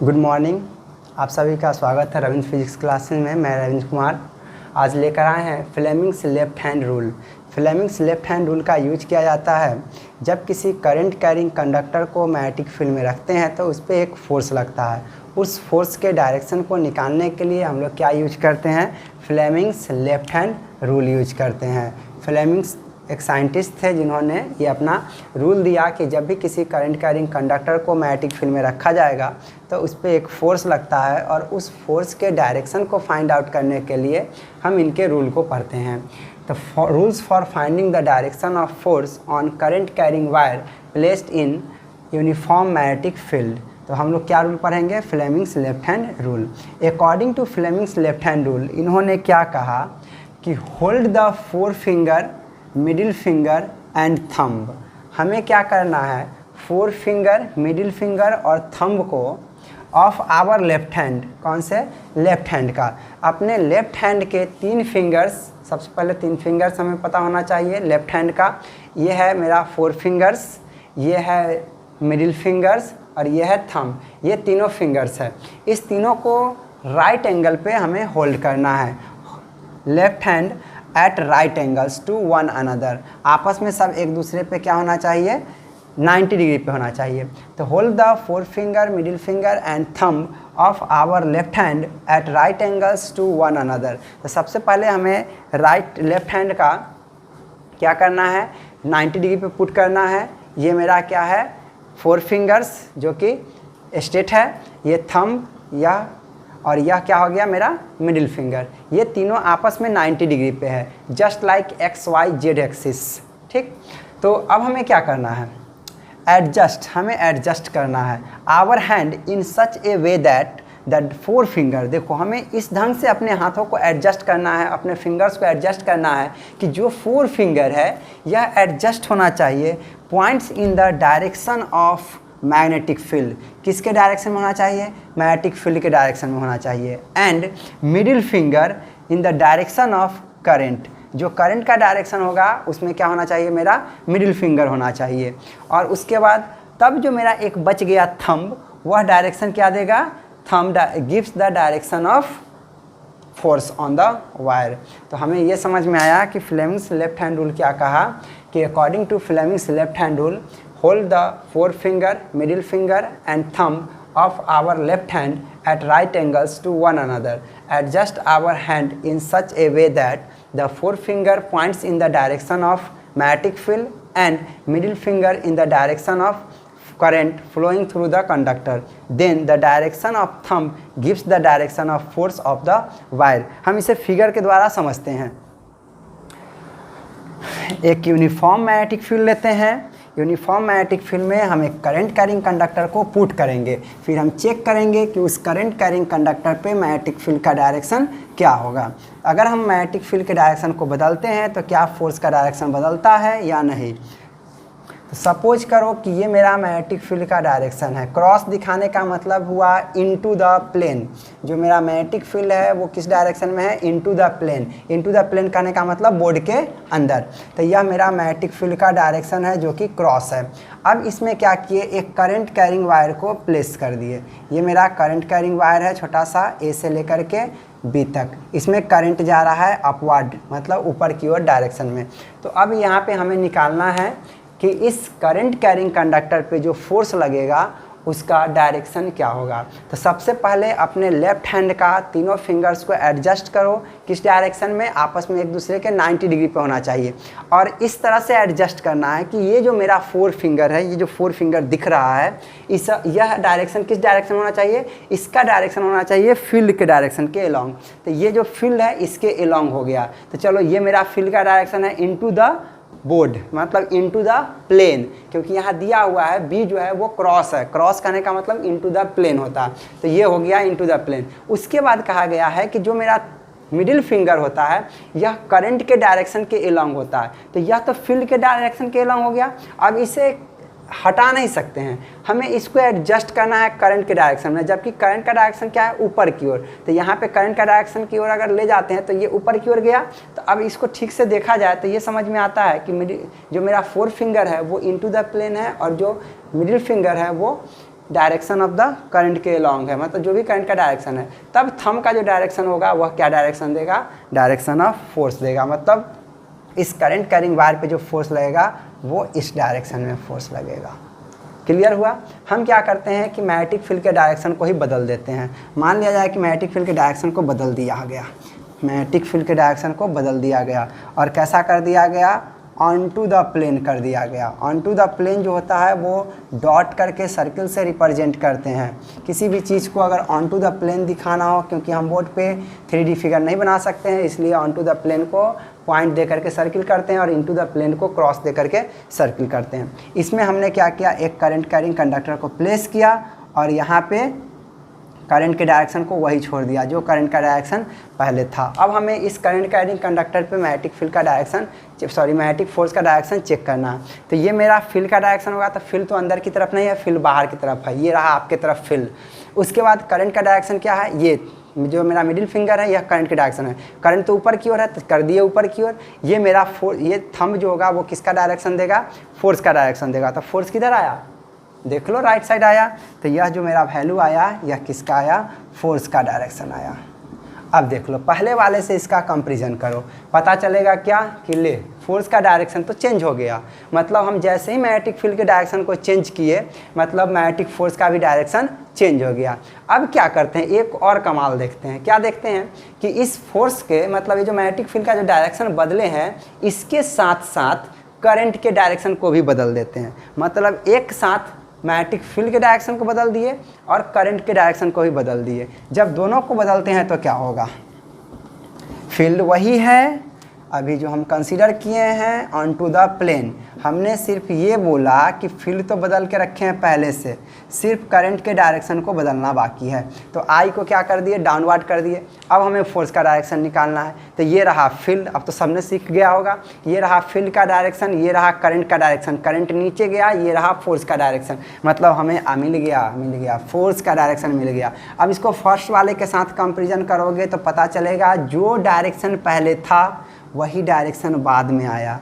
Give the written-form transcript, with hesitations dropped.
Good morning. आप सभी का स्वागत है रविंद्र फिजिक्स क्लासेस में। मैं रविंद्र कुमार आज लेकर आए हैं Fleming's left hand rule. Fleming's left hand rule का यूज किया जाता है जब किसी करंट कैरिंग कंडक्टर को मैग्नेटिक फील्ड में रखते हैं तो उस पर एक फोर्स लगता है। उस फोर्स के डायरेक्शन को निकालने के लिए हम लोग क्या यूज करते हैं, Fleming's left hand rule use करते हैं। फ्लेमिंग्स एक साइंटिस्ट थे जिन्होंने ये अपना रूल दिया कि जब भी किसी करंट कैरिंग कंडक्टर को मैग्नेटिक फील्ड में रखा जाएगा तो उस पर एक फोर्स लगता है और उस फोर्स के डायरेक्शन को फाइंड आउट करने के लिए हम इनके रूल को पढ़ते हैं। तो rules for finding the direction of force on current carrying wire placed in uniform magnetic field. तो हम लोग क्या रूल पढ़ेंगे, Fleming's left hand rule. According to Fleming's left hand rule इन्होंने क्या कहा कि hold the forefinger, middle finger and thumb. हमें क्या करना है, फोर फिंगर, मिडिल फिंगर और थंब को ऑफ आवर लेफ्ट हैंड, कौन से, लेफ्ट हैंड का, अपने लेफ्ट हैंड के तीन फिंगर्स, सबसे पहले तीन फिंगर्स हमें पता होना चाहिए लेफ्ट हैंड का। ये है मेरा फोर फिंगर्स, ये है मिडिल फिंगर्स और ये है थंब। ये तीनों फिंगर्स है। इस तीनों को राइट एंगल पे हमें होल्ड करना है। Left hand at right angles to one another, आपस में सब एक दूसरे पे क्या होना चाहिए, 90 डिग्री पे होना चाहिए। तो hold the forefinger, middle finger and thumb of our left hand at right angles to one another. तो सबसे पहले हमें लेफ्ट हैंड का क्या करना है, 90 डिग्री पे पुट करना है। ये मेरा क्या है, फोर फिंगर्स जो कि स्ट्रेट है, ये थंब या और यह क्या हो गया मेरा मिडिल फिंगर। ये तीनों आपस में 90 डिग्री पे है, just like X Y Z axis. ठीक, तो अब हमें क्या करना है, एडजस्ट, हमें एडजस्ट करना है our hand in such a way that that forefinger. देखो हमें इस ढंग से अपने हाथों को एडजस्ट करना है, अपने फिंगर्स को एडजस्ट करना है कि जो फोर फिंगर है यह एडजस्ट होना चाहिए points in the direction of magnetic field. किसके डायरेक्शन में होना चाहिए, मैग्नेटिक फील्ड के डायरेक्शन में होना चाहिए। And middle finger in the direction of current, जो करंट का डायरेक्शन होगा उसमें क्या होना चाहिए, मेरा मिडिल फिंगर होना चाहिए। और उसके बाद तब जो मेरा एक बच गया थंब, वह डायरेक्शन क्या देगा, thumb gives the direction of force on the wire. तो हमें ये समझ में आया कि फ्लेमिंग्स लेफ्ट हैंड रूल क्या कहा कि according to Fleming's left hand rule, hold the forefinger, middle finger and thumb of our left hand at right angles to one another. Adjust our hand in such a way that the forefinger points in the direction of magnetic field and middle finger in the direction of current flowing through the conductor. Then the direction of thumb gives the direction of force of the wire. हम इसे figure के द्वारा समझते हैं। एक uniform magnetic field लेते हैं। Uniform magnetic field में हम एक करंट कैरिंग कंडक्टर को पुट करेंगे, फिर हम चेक करेंगे कि उस करंट कैरिंग कंडक्टर पे मैग्नेटिक फील्ड का डायरेक्शन क्या होगा। अगर हम मैग्नेटिक फील्ड के डायरेक्शन को बदलते हैं तो क्या फोर्स का डायरेक्शन बदलता है या नहीं। तो सपोज करो कि ये मेरा मैग्नेटिक फील्ड का डायरेक्शन है। क्रॉस दिखाने का मतलब हुआ इनटू द प्लेन। जो मेरा मैग्नेटिक फील्ड है वो किस डायरेक्शन में है, into the plane. Into the plane कहने का मतलब बोर्ड के अंदर। तो यह मेरा मैग्नेटिक फील्ड का डायरेक्शन है जो कि क्रॉस है। अब इसमें क्या किए, एक करंट कैरिंग वायर को प्लेस कर दिए। ये मेरा करंट कैरिंग वायर है, छोटा सा, ए से लेकर के बी तक। इसमें करंट जा रहा है अपवर्ड, मतलब ऊपर की ओर डायरेक्शन में। तो अब यहाँ पे हमें निकालना है कि इस करंट कैरिंग कंडक्टर पे जो फोर्स लगेगा उसका डायरेक्शन क्या होगा। तो सबसे पहले अपने लेफ्ट हैंड का तीनों फिंगर्स को एडजस्ट करो, किस डायरेक्शन में, आपस में एक दूसरे के 90 डिग्री पे होना चाहिए। और इस तरह से एडजस्ट करना है कि ये जो मेरा फोर फिंगर है, ये जो फोर फिंगर दिख रहा है, यह डायरेक्शन किस डायरेक्शन होना चाहिए, इसका डायरेक्शन होना चाहिए फील्ड के डायरेक्शन के अलोंग। तो ये जो फील्ड है इसके अलोंग हो गया। तो चलो ये मेरा फील्ड का डायरेक्शन है इनटू द बोर्ड, मतलब इनटू द प्लेन, क्योंकि यहाँ दिया हुआ है बी जो है वो क्रॉस है। क्रॉस करने का मतलब इनटू द प्लेन होता है। तो ये हो गया इनटू द प्लेन। उसके बाद कहा गया है कि जो मेरा मिडिल फिंगर होता है यह करंट के डायरेक्शन के अलोंग होता है। तो यह तो फील्ड के डायरेक्शन के अलोंग हो गया। अब इसे हटा नहीं सकते हैं, हमें इसको एडजस्ट करना है करंट के डायरेक्शन में, जबकि करंट का डायरेक्शन क्या है, ऊपर की ओर। तो यहाँ पे करंट का डायरेक्शन की ओर अगर ले जाते हैं तो ये ऊपर की ओर गया। तो अब इसको ठीक से देखा जाए तो ये समझ में आता है कि जो मेरा फोर फिंगर है वो इनटू द प्लेन है और जो मिडिल फिंगर है वो डायरेक्शन ऑफ द करंट के अलॉन्ग है, मतलब जो भी करंट का डायरेक्शन है, तब थंब का जो डायरेक्शन होगा वह क्या डायरेक्शन देगा, डायरेक्शन ऑफ फोर्स देगा। मतलब इस करंट कैरिंग वायर पे जो फोर्स लगेगा वो इस डायरेक्शन में फोर्स लगेगा। क्लियर हुआ। हम क्या करते हैं कि मैग्नेटिक फील्ड के डायरेक्शन को ही बदल देते हैं। मान लिया जाए कि मैग्नेटिक फील्ड के डायरेक्शन को बदल दिया गया, मैग्नेटिक फील्ड के डायरेक्शन को बदल दिया गया और कैसा कर दिया गया, ऑन टू द प्लेन कर दिया गया। ऑन टू द प्लेन जो होता है वो डॉट करके सर्किल से रिप्रेजेंट करते हैं। किसी भी चीज़ को अगर ऑन टू द प्लेन दिखाना हो, क्योंकि हम बोर्ड पे 3D फिगर नहीं बना सकते हैं, इसलिए ऑन टू द प्लेन को पॉइंट दे करके सर्किल करते हैं और इनटू द प्लेन को क्रॉस दे करके सर्किल करते हैं। इसमें हमने क्या किया, एक करंट कैरिंग कंडक्टर को प्लेस किया और यहाँ पे करंट के डायरेक्शन को वही छोड़ दिया जो करंट का डायरेक्शन पहले था। अब हमें इस करंट कैरिंग कंडक्टर पे मैग्नेटिक फील्ड का डायरेक्शन मैग्नेटिक फोर्स का डायरेक्शन चेक करना है। तो ये मेरा फील्ड का डायरेक्शन होगा, तो फील्ड तो अंदर की तरफ नहीं है, फील्ड बाहर की तरफ है, ये रहा आपके तरफ फील्ड। उसके बाद करंट का डायरेक्शन क्या है, ये जो मेरा मिडिल फिंगर है यह करंट के डायरेक्शन है। करंट तो ऊपर की ओर है तो कर दिए ऊपर की ओर। ये मेरा ये थंब जो होगा वो किसका डायरेक्शन देगा, फोर्स का डायरेक्शन देगा। तो फोर्स किधर आया, देख लो राइट साइड आया। तो यह जो मेरा वैल्यू आया यह किसका आया, फोर्स का डायरेक्शन आया। अब देख लो पहले वाले से इसका कंपैरिजन करो, पता चलेगा क्या कि ले फोर्स का डायरेक्शन तो चेंज हो गया। मतलब हम जैसे ही मैग्नेटिक फील्ड के डायरेक्शन को चेंज किए, मतलब मैग्नेटिक फोर्स का भी डायरेक्शन चेंज हो गया। अब क्या करते हैं, एक और कमाल देखते हैं। क्या देखते हैं कि इस फोर्स के मतलब ये जो मैग्नेटिक फील्ड का जो डायरेक्शन बदले हैं, इसके साथ साथ करंट के डायरेक्शन को भी बदल देते हैं। मतलब एक साथ मैग्नेटिक फील्ड के डायरेक्शन को बदल दिए और करंट के डायरेक्शन को भी बदल दिए। जब दोनों को बदलते हैं तो क्या होगा, फील्ड वही है अभी जो हम कंसीडर किए हैं ऑन टू द प्लेन। हमने सिर्फ ये बोला कि फील्ड तो बदल के रखे हैं पहले से, सिर्फ करंट के डायरेक्शन को बदलना बाकी है। तो आई को क्या कर दिए, डाउनवर्ड कर दिए। अब हमें फोर्स का डायरेक्शन निकालना है। तो ये रहा फील्ड, अब तो सबने सीख गया होगा। ये रहा फील्ड का डायरेक्शन, ये रहा करंट का डायरेक्शन, करंट नीचे गया, ये रहा फोर्स का डायरेक्शन। मतलब हमें मिल गया फोर्स का डायरेक्शन मिल गया। अब इसको फर्स्ट वाले के साथ कंपेरिजन करोगे तो पता चलेगा जो डायरेक्शन पहले था वही डायरेक्शन बाद में आया।